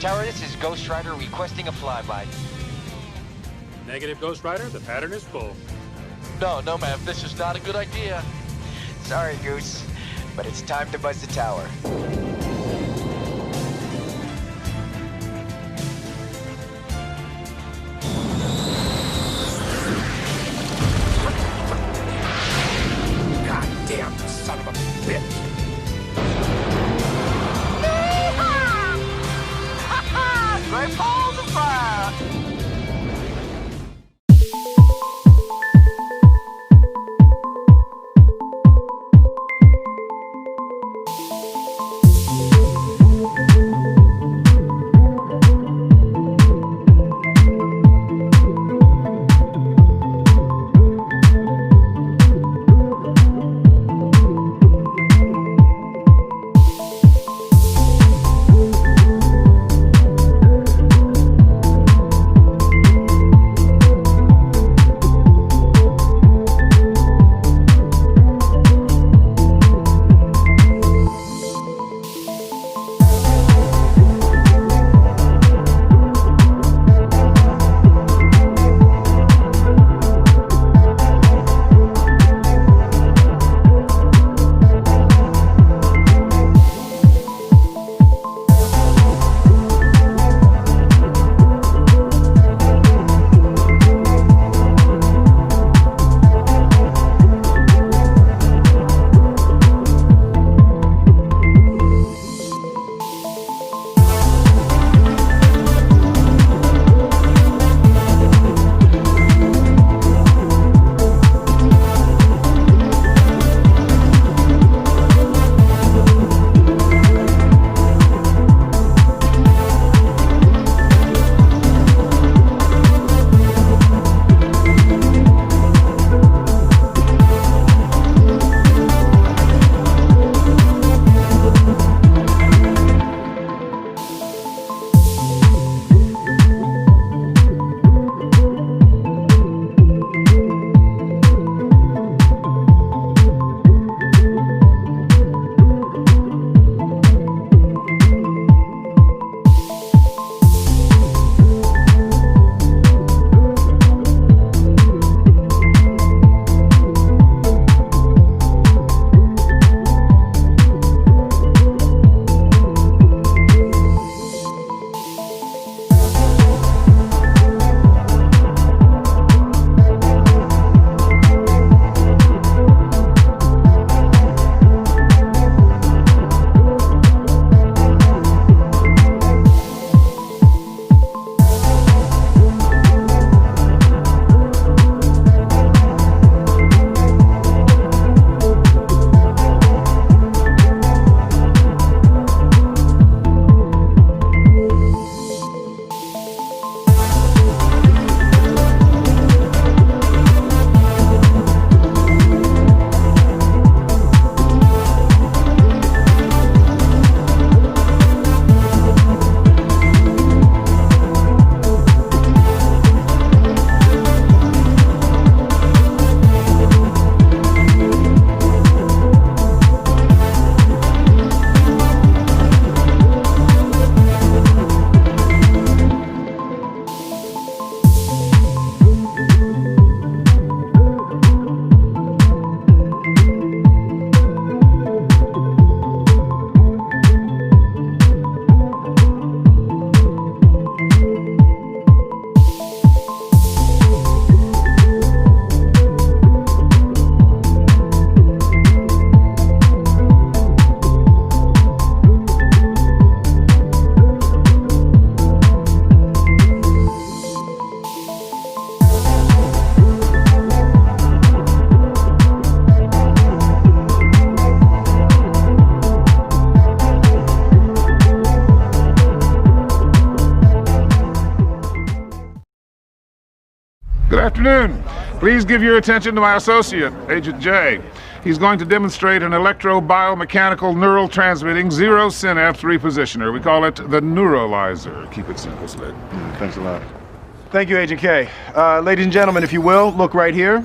Tower, this is Ghost Rider requesting a flyby. Negative, Ghost Rider. The pattern is full. No, ma'am. This is not a good idea. Sorry, Goose, but it's time to buzz the tower. Goddamn son of a bitch! Great balls of fire! Good afternoon. Please give your attention to my associate, Agent J. He's going to demonstrate an electro-biomechanical neural transmitting zero synapse repositioner. We call it the neuralizer. Keep it simple, Slid. Thanks a lot. Thank you, Agent K. Ladies and gentlemen, if you will, look right here.